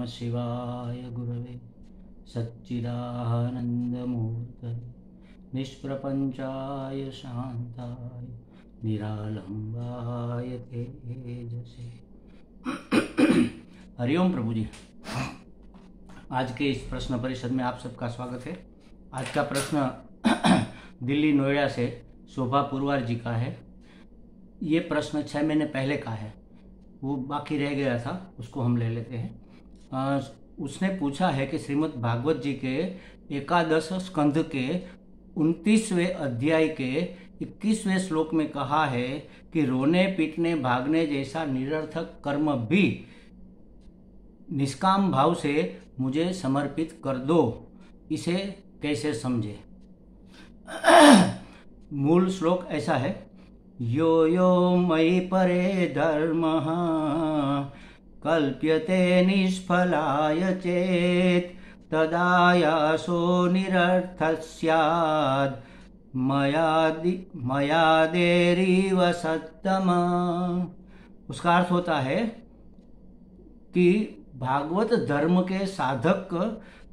शिवाय गुरवे सच्चिदानन्दमूर्तये निष्प्रपञ्चाय शान्ताय निरालम्बाय तेजसे। हरिओम प्रभु जी। आज के इस प्रश्न परिषद में आप सबका स्वागत है। आज का प्रश्न दिल्ली नोएडा से शोभा पुरवार जी का है। ये प्रश्न 6 महीने पहले का है, वो बाकी रह गया था, उसको हम ले लेते हैं। उसने पूछा है कि श्रीमद् भागवत जी के एकादश स्कंध के 29वें अध्याय के 21वें श्लोक में कहा है कि रोने पीटने भागने जैसा निरर्थक कर्म भी निष्काम भाव से मुझे समर्पित कर दो। इसे कैसे समझे? मूल श्लोक ऐसा है, यो यो मयि परे धर्मः कल्प्यते निष्फलाय चेत् तदायासो निरर्थः स्यात् मया देरीव सत्तम। उसका अर्थ होता है कि भागवत धर्म के साधक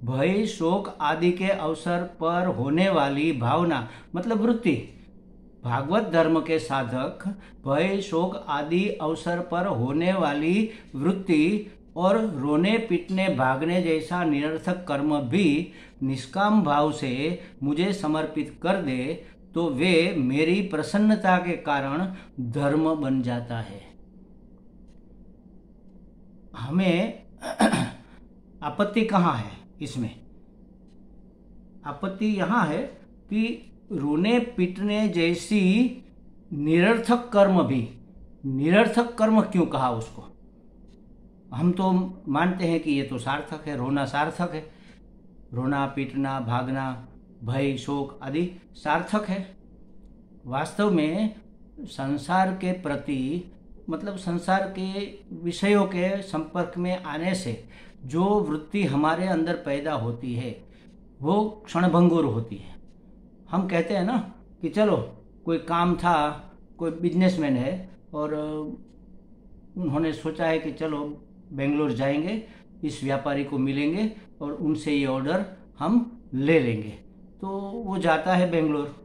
भय शोक आदि के अवसर पर होने वाली भावना मतलब वृत्ति, भागवत धर्म के साधक भय शोक आदि अवसर पर होने वाली वृत्ति और रोने पीटने भागने जैसा निरर्थक कर्म भी निष्काम भाव से मुझे समर्पित कर दे तो वे मेरी प्रसन्नता के कारण धर्म बन जाता है। हमें आपत्ति कहाँ है इसमें? आपत्ति यहाँ है कि रोने पीटने जैसी निरर्थक कर्म भी, निरर्थक कर्म क्यों कहा उसको? हम तो मानते हैं कि ये तो सार्थक है, रोना सार्थक है, रोना पीटना भागना भय शोक आदि सार्थक है। वास्तव में संसार के प्रति मतलब संसार के विषयों के संपर्क में आने से जो वृत्ति हमारे अंदर पैदा होती है वो क्षणभंगुर होती है। हम कहते हैं ना कि चलो कोई काम था, कोई बिजनेसमैन है और उन्होंने सोचा है कि चलो बेंगलोर जाएंगे, इस व्यापारी को मिलेंगे और उनसे ये ऑर्डर हम ले लेंगे। तो वो जाता है बेंगलोर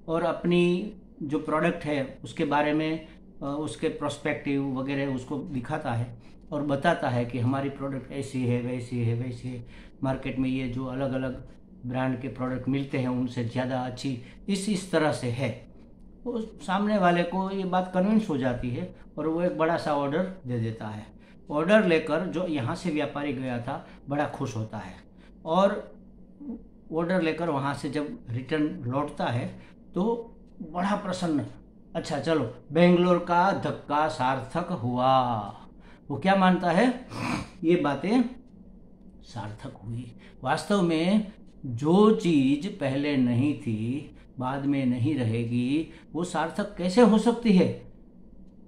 और अपनी जो प्रोडक्ट है उसके बारे में उसके प्रोस्पेक्टिव वगैरह उसको दिखाता है और बताता है कि हमारी प्रोडक्ट ऐसी है वैसी है वैसी है, मार्केट में ये जो अलग अलग ब्रांड के प्रोडक्ट मिलते हैं उनसे ज़्यादा अच्छी इस तरह से है। तो सामने वाले को ये बात कन्विंस हो जाती है और वो एक बड़ा सा ऑर्डर दे देता है। ऑर्डर लेकर जो यहाँ से व्यापारी गया था बड़ा खुश होता है और ऑर्डर लेकर वहाँ से जब रिटर्न लौटता है तो बड़ा प्रसन्न, अच्छा चलो बेंगलोर का धक्का सार्थक हुआ। वो क्या मानता है? ये बातें सार्थक हुई। वास्तव में जो चीज पहले नहीं थी बाद में नहीं रहेगी वो सार्थक कैसे हो सकती है?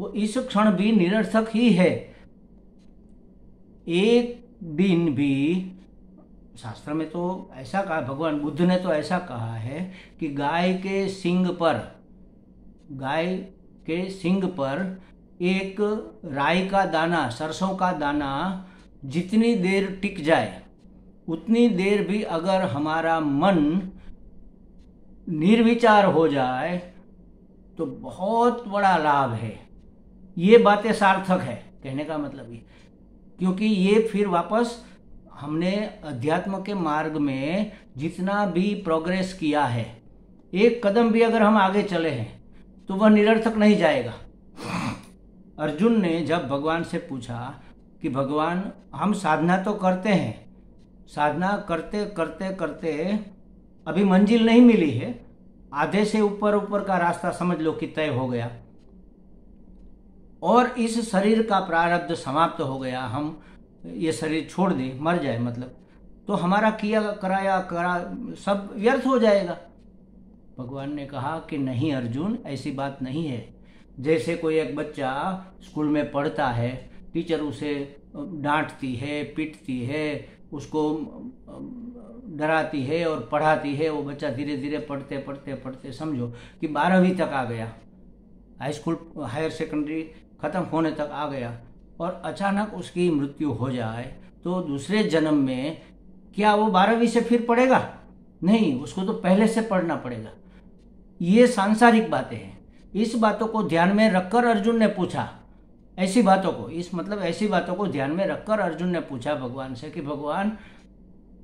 वो इस क्षण भी निरर्थक ही है। एक दिन भी, शास्त्र में तो ऐसा कहा, भगवान बुद्ध ने तो ऐसा कहा है कि गाय के सिंग पर एक राई का दाना, सरसों का दाना जितनी देर टिक जाए उतनी देर भी अगर हमारा मन निर्विचार हो जाए तो बहुत बड़ा लाभ है। ये बातें सार्थक है, कहने का मतलब ये, क्योंकि ये फिर वापस हमने अध्यात्म के मार्ग में जितना भी प्रोग्रेस किया है, एक कदम भी अगर हम आगे चले हैं तो वह निरर्थक नहीं जाएगा। अर्जुन ने जब भगवान से पूछा कि भगवान हम साधना तो करते हैं, साधना करते करते करते अभी मंजिल नहीं मिली है, आधे से ऊपर का रास्ता समझ लो कि तय हो गया और इस शरीर का प्रारब्ध समाप्त हो गया, हम ये शरीर छोड़ दें, मर जाए मतलब, तो हमारा किया कराया सब व्यर्थ हो जाएगा। भगवान ने कहा कि नहीं अर्जुन, ऐसी बात नहीं है। जैसे कोई एक बच्चा स्कूल में पढ़ता है, टीचर उसे डांटती है, पीटती है, उसको डराती है और पढ़ाती है, वो बच्चा धीरे धीरे पढ़ते पढ़ते पढ़ते समझो कि 12वीं तक आ गया, हाई स्कूल हायर सेकेंडरी ख़त्म होने तक आ गया और अचानक उसकी मृत्यु हो जाए तो दूसरे जन्म में क्या वो 12वीं से फिर पढ़ेगा? नहीं, उसको तो पहले से पढ़ना पड़ेगा। ये सांसारिक बातें हैं। इस बातों को ध्यान में रखकर अर्जुन ने पूछा, ऐसी बातों को, ऐसी बातों को ध्यान में रखकर अर्जुन ने पूछा भगवान से कि भगवान,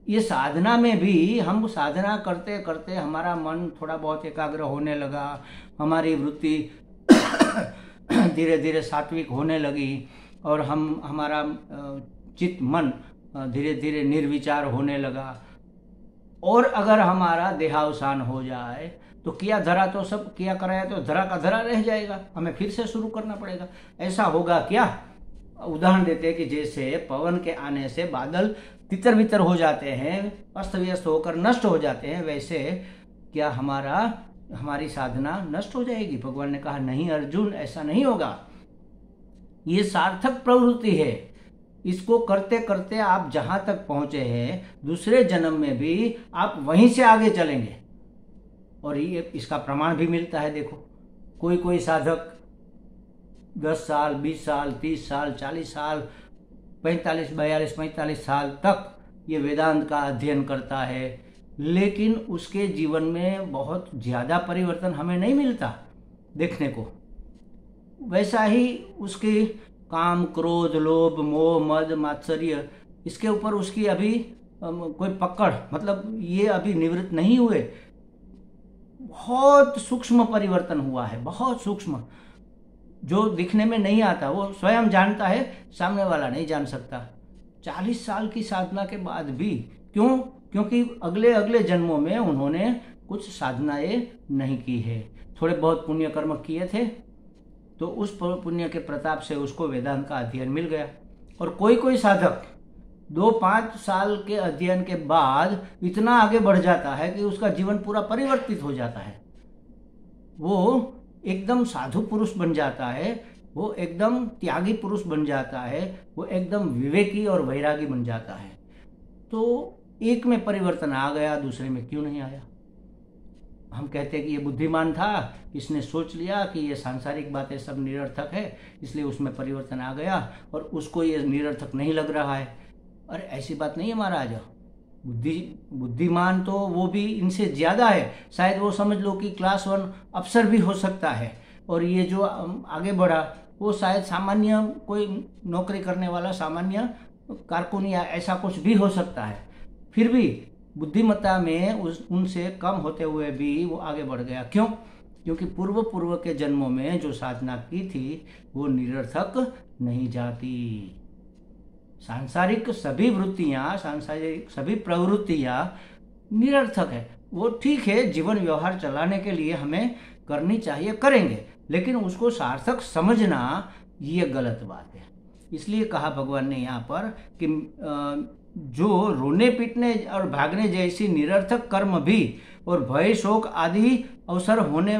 ये साधना में भी हम साधना करते करते हमारा मन थोड़ा बहुत एकाग्र होने लगा, हमारी वृत्ति धीरे धीरे सात्विक होने लगी और हमारा चित्त मन धीरे धीरे निर्विचार होने लगा, और अगर हमारा देहावसान हो जाए तो किया धरा तो सब किया कराया तो धरा का धरा रह जाएगा, हमें फिर से शुरू करना पड़ेगा। ऐसा होगा क्या? उदाहरण देते हैं कि जैसे पवन के आने से बादल तितर बितर हो जाते हैं, अस्त व्यस्त होकर नष्ट हो जाते हैं, वैसे क्या हमारी साधना नष्ट हो जाएगी? भगवान ने कहा नहीं अर्जुन, ऐसा नहीं होगा। ये सार्थक प्रवृत्ति है, इसको करते करते आप जहां तक पहुंचे हैं दूसरे जन्म में भी आप वहीं से आगे चलेंगे। और ये इसका प्रमाण भी मिलता है। देखो, कोई साधक 10 साल, 20 साल, 30 साल, 40 साल, 45 साल तक ये वेदांत का अध्ययन करता है, लेकिन उसके जीवन में बहुत ज़्यादा परिवर्तन हमें नहीं मिलता देखने को। वैसा ही उसके काम, क्रोध, लोभ, मोह, मद, मात्सर्य, इसके ऊपर उसकी अभी कोई पकड़, मतलब ये अभी निवृत्त नहीं हुए। बहुत सूक्ष्म परिवर्तन हुआ है, बहुत सूक्ष्म, जो दिखने में नहीं आता। वो स्वयं जानता है, सामने वाला नहीं जान सकता। 40 साल की साधना के बाद भी। क्यों? क्योंकि अगले अगले जन्मों में उन्होंने कुछ साधनाएं नहीं की है, थोड़े बहुत पुण्य कर्म किए थे, तो उस पुण्य के प्रताप से उसको वेदांत का अध्ययन मिल गया। और कोई साधक 2-5 साल के अध्ययन के बाद इतना आगे बढ़ जाता है कि उसका जीवन पूरा परिवर्तित हो जाता है। वो एकदम साधु पुरुष बन जाता है, वो एकदम त्यागी पुरुष बन जाता है, वो एकदम विवेकी और वैरागी बन जाता है। तो एक में परिवर्तन आ गया, दूसरे में क्यों नहीं आया? हम कहते हैं कि ये बुद्धिमान था, इसने सोच लिया कि ये सांसारिक बातें सब निरर्थक है, इसलिए उसमें परिवर्तन आ गया और उसको ये निरर्थक नहीं लग रहा है। अरे ऐसी बात नहीं है महाराज। बुद्धिमान तो वो भी इनसे ज़्यादा है। शायद वो समझ लो कि क्लास 1 अफसर भी हो सकता है, और ये जो आगे बढ़ा वो शायद सामान्य कोई नौकरी करने वाला सामान्य कारकुन या ऐसा कुछ भी हो सकता है। फिर भी बुद्धिमत्ता में उनसे कम होते हुए भी वो आगे बढ़ गया। क्यों? क्योंकि पूर्व के जन्मों में जो साधना की थी वो निरर्थक नहीं जाती। सांसारिक सभी वृत्तियाँ, सांसारिक सभी प्रवृत्तियाँ निरर्थक है। वो ठीक है, जीवन व्यवहार चलाने के लिए हमें करनी चाहिए, करेंगे, लेकिन उसको सार्थक समझना ये गलत बात है। इसलिए कहा भगवान ने यहाँ पर कि जो रोने पीटने और भागने जैसी निरर्थक कर्म भी और भय शोक आदि अवसर होने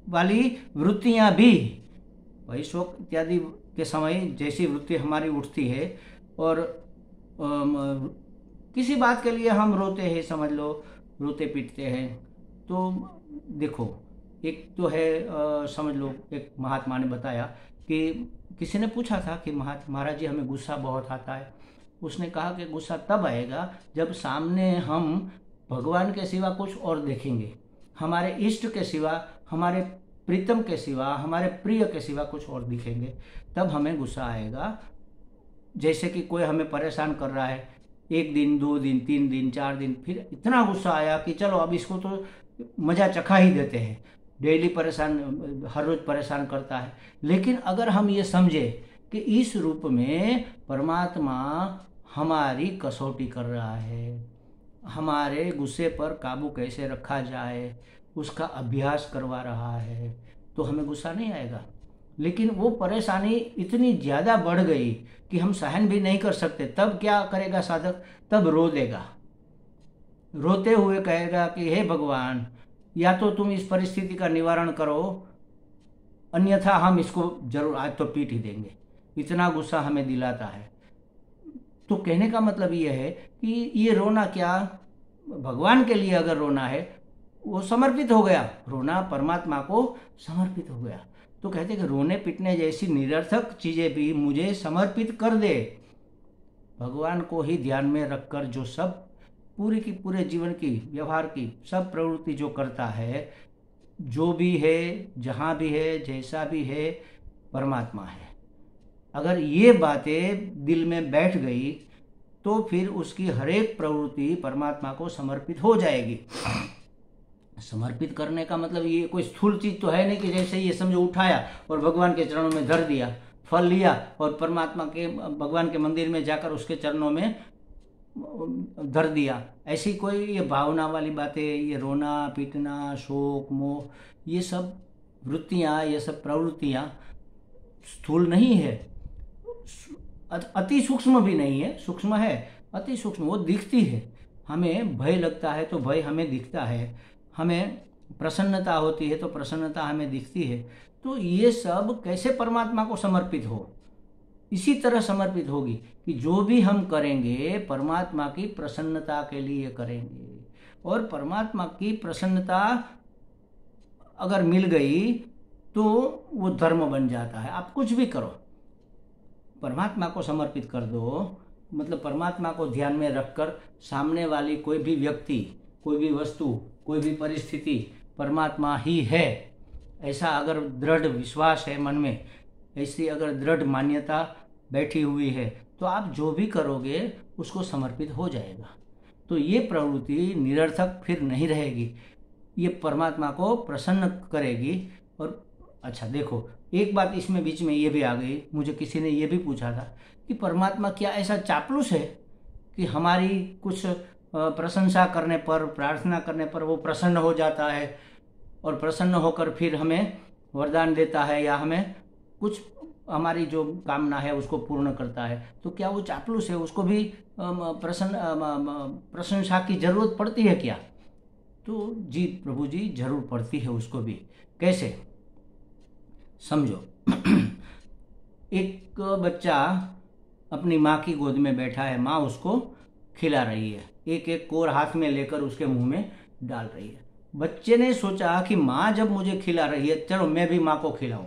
वाली वृत्तियाँ भी, भय शोक इत्यादि के समय जैसी वृत्ति हमारी उठती है, और किसी बात के लिए हम रोते हैं, समझ लो रोते पीटते हैं, तो देखो एक तो है समझ लो, एक महात्मा ने बताया कि किसी ने पूछा था कि महाराज जी हमें गुस्सा बहुत आता है। उसने कहा कि गुस्सा तब आएगा जब सामने हम भगवान के सिवा कुछ और देखेंगे, हमारे इष्ट के सिवा, हमारे प्रीतम के सिवा, हमारे प्रिय के सिवा कुछ और दिखेंगे, तब हमें गुस्सा आएगा। जैसे कि कोई हमें परेशान कर रहा है 1 दिन, 2 दिन, 3 दिन, 4 दिन, फिर इतना गुस्सा आया कि चलो अब इसको तो मजा चखा ही देते हैं, डेली परेशान, हर रोज परेशान करता है। लेकिन अगर हम ये समझे कि इस रूप में परमात्मा हमारी कसौटी कर रहा है, हमारे गुस्से पर काबू कैसे रखा जाए उसका अभ्यास करवा रहा है, तो हमें गुस्सा नहीं आएगा। लेकिन वो परेशानी इतनी ज़्यादा बढ़ गई कि हम सहन भी नहीं कर सकते, तब क्या करेगा साधक? तब रो देगा, रोते हुए कहेगा कि हे भगवान, या तो तुम इस परिस्थिति का निवारण करो, अन्यथा हम इसको जरूर आज तो पीट ही देंगे। इतना गुस्सा हमें दिलाता है। तो कहने का मतलब ये है कि ये रोना क्या, भगवान के लिए अगर रोना है वो समर्पित हो गया, रोना परमात्मा को समर्पित हो गया। तो कहते कि रोने पीटने जैसी निरर्थक चीजें भी मुझे समर्पित कर दे, भगवान को ही ध्यान में रखकर जो सब पूरी की पूरे जीवन की व्यवहार की सब प्रवृत्ति जो करता है, जो भी है, जहाँ भी है, जैसा भी है, परमात्मा है। अगर ये बातें दिल में बैठ गई तो फिर उसकी हर एक प्रवृत्ति परमात्मा को समर्पित हो जाएगी। समर्पित करने का मतलब ये कोई स्थूल चीज तो है नहीं कि जैसे ये समझो उठाया और भगवान के चरणों में धर दिया, फल लिया और परमात्मा के भगवान के मंदिर में जाकर उसके चरणों में धर दिया। ऐसी कोई ये भावना वाली बातें, ये रोना पीटना, शोक मोह, ये सब वृत्तियाँ, ये सब प्रवृत्तियाँ स्थूल नहीं है, अति सूक्ष्म भी नहीं है, सूक्ष्म है, अति सूक्ष्म, वो दिखती है। हमें भय लगता है तो भय हमें दिखता है, हमें प्रसन्नता होती है तो प्रसन्नता हमें दिखती है। तो ये सब कैसे परमात्मा को समर्पित हो? इसी तरह समर्पित होगी कि जो भी हम करेंगे परमात्मा की प्रसन्नता के लिए करेंगे, और परमात्मा की प्रसन्नता अगर मिल गई तो वो धर्म बन जाता है। आप कुछ भी करो, परमात्मा को समर्पित कर दो, मतलब परमात्मा को ध्यान में रखकर सामने वाली कोई भी व्यक्ति, कोई भी वस्तु, कोई भी परिस्थिति परमात्मा ही है, ऐसा अगर दृढ़ विश्वास है मन में, ऐसी अगर दृढ़ मान्यता बैठी हुई है, तो आप जो भी करोगे उसको समर्पित हो जाएगा। तो ये प्रवृत्ति निरर्थक फिर नहीं रहेगी, ये परमात्मा को प्रसन्न करेगी। और अच्छा देखो, एक बात इसमें बीच में ये भी आ गई, मुझे किसी ने ये भी पूछा था कि परमात्मा क्या ऐसा चापलूस है कि हमारी कुछ प्रशंसा करने पर, प्रार्थना करने पर वो प्रसन्न हो जाता है और प्रसन्न होकर फिर हमें वरदान देता है या हमें कुछ हमारी जो कामना है उसको पूर्ण करता है? तो क्या वो चापलूस है? उसको भी प्रशंसा की जरूरत पड़ती है क्या? तो जी प्रभु जी, जरूर पड़ती है उसको भी। कैसे? समझो, एक बच्चा अपनी माँ की गोद में बैठा है, माँ उसको खिला रही है, एक एक कोर हाथ में लेकर उसके मुंह में डाल रही है। बच्चे ने सोचा कि माँ जब मुझे खिला रही है, चलो मैं भी माँ को खिलाऊं,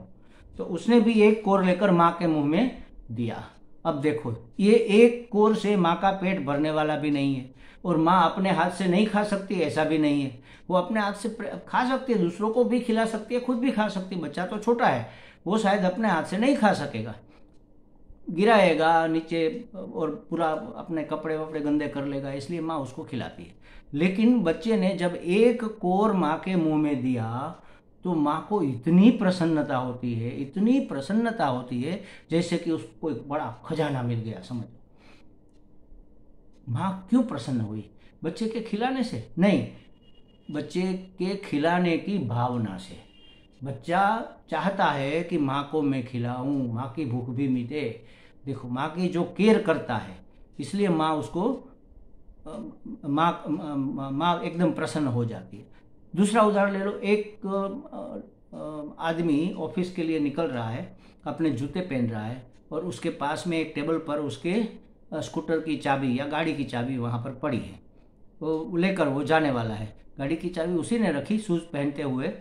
तो उसने भी एक कोर लेकर माँ के मुंह में दिया। अब देखो, ये एक कोर से माँ का पेट भरने वाला भी नहीं है, और माँ अपने हाथ से नहीं खा सकती ऐसा भी नहीं है। वो अपने हाथ से खा सकती है, दूसरों को भी खिला सकती है, खुद भी खा सकती है। बच्चा तो छोटा है, वो शायद अपने हाथ से नहीं खा सकेगा, गिराएगा नीचे और पूरा अपने कपड़े वपड़े गंदे कर लेगा, इसलिए माँ उसको खिलाती है। लेकिन बच्चे ने जब एक कोर माँ के मुंह में दिया तो माँ को इतनी प्रसन्नता होती है, इतनी प्रसन्नता होती है जैसे कि उसको एक बड़ा खजाना मिल गया। समझो, माँ क्यों प्रसन्न हुई? बच्चे के खिलाने से नहीं, बच्चे के खिलाने की भावना से। बच्चा चाहता है कि माँ को मैं खिलाऊं, माँ की भूख भी मिटे। देखो, माँ की जो केयर करता है, इसलिए माँ उसको माँ एकदम प्रसन्न हो जाती है। दूसरा उदाहरण ले लो, एक आदमी ऑफिस के लिए निकल रहा है, अपने जूते पहन रहा है, और उसके पास में एक टेबल पर उसके स्कूटर की चाबी या गाड़ी की चाबी वहाँ पर पड़ी है। वो लेकर वो जाने वाला है, गाड़ी की चाबी उसी ने रखी शूज़ पहनते हुए,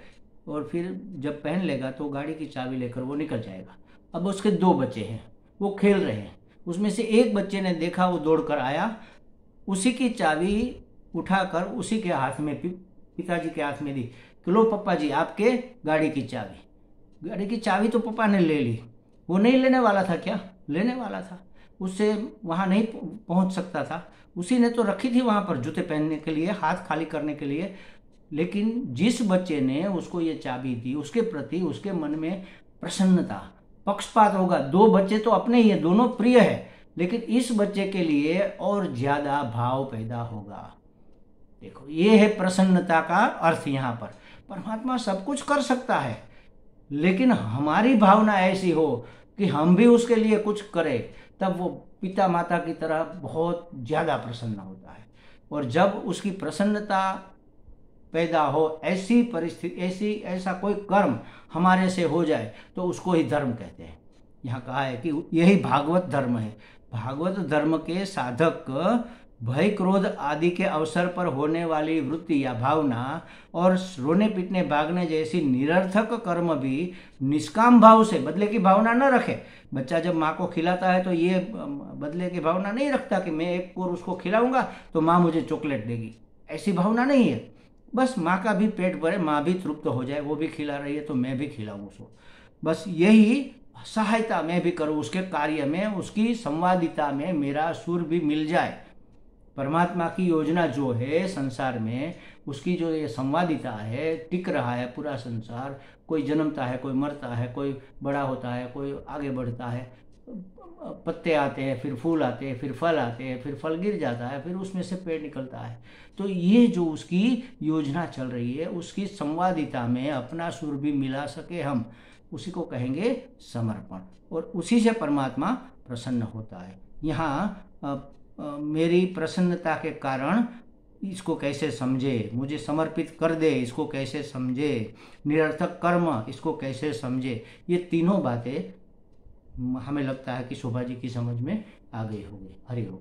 और फिर जब पहन लेगा तो गाड़ी की चाबी लेकर वो निकल जाएगा। अब उसके दो बच्चे हैं, वो खेल रहे हैं। उसमें से एक बच्चे ने देखा, वो दौड़कर आया, उसी की चाबी उठाकर उसी के हाथ में, पिताजी के हाथ में दी कि लो पप्पा जी, आपके गाड़ी की चाबी। गाड़ी की चाबी तो पापा ने ले ली। वो नहीं लेने वाला था क्या? लेने वाला था, उससे वहाँ नहीं पहुँच सकता था, उसी ने तो रखी थी वहाँ पर जूते पहनने के लिए, हाथ खाली करने के लिए। लेकिन जिस बच्चे ने उसको ये चाबी दी, उसके प्रति उसके मन में प्रसन्नता, पक्षपात होगा। दो बच्चे तो अपने ही है, दोनों प्रिय है, लेकिन इस बच्चे के लिए और ज्यादा भाव पैदा होगा। देखो, ये है प्रसन्नता का अर्थ। यहाँ पर परमात्मा सब कुछ कर सकता है, लेकिन हमारी भावना ऐसी हो कि हम भी उसके लिए कुछ करें, तब वो पिता माता की तरह बहुत ज्यादा प्रसन्न होता है। और जब उसकी प्रसन्नता पैदा हो, ऐसी परिस्थिति, ऐसा कोई कर्म हमारे से हो जाए, तो उसको ही धर्म कहते हैं। यहाँ कहा है कि यही भागवत धर्म है। भागवत धर्म के साधक भय क्रोध आदि के अवसर पर होने वाली वृत्ति या भावना और रोने पीटने भागने जैसी निरर्थक कर्म भी निष्काम भाव से, बदले की भावना न रखे। बच्चा जब माँ को खिलाता है तो ये बदले की भावना नहीं रखता कि मैं एक और उसको खिलाऊंगा तो माँ मुझे चॉकलेट देगी, ऐसी भावना नहीं है। बस माँ का भी पेट भरे, माँ भी तृप्त हो जाए, वो भी खिला रही है तो मैं भी खिलाऊं उसको। बस यही सहायता मैं भी करूं उसके कार्य में, उसकी संवादिता में मेरा सुर भी मिल जाए। परमात्मा की योजना जो है संसार में, उसकी जो ये संवादिता है, टिक रहा है पूरा संसार। कोई जन्मता है, कोई मरता है, कोई बड़ा होता है, कोई आगे बढ़ता है, पत्ते आते हैं, फिर फूल आते हैं, फिर फल आते हैं, फिर फल गिर जाता है, फिर उसमें से पेड़ निकलता है। तो ये जो उसकी योजना चल रही है, उसकी संवादिता में अपना सुर भी मिला सके हम, उसी को कहेंगे समर्पण, और उसी से परमात्मा प्रसन्न होता है। यहाँ मेरी प्रसन्नता के कारण इसको कैसे समझे, मुझे समर्पित कर दे इसको कैसे समझे, निरर्थक कर्म इसको कैसे समझे, ये तीनों बातें हमें लगता है कि शोभा जी की समझ में आ गई होगी। हरि ओम।